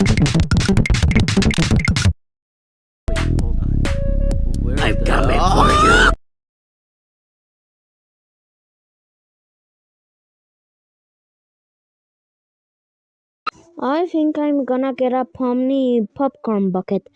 Wait, hold on. Where is I'm the? coming Oh! for you. I think I'm gonna get a Pomni popcorn bucket.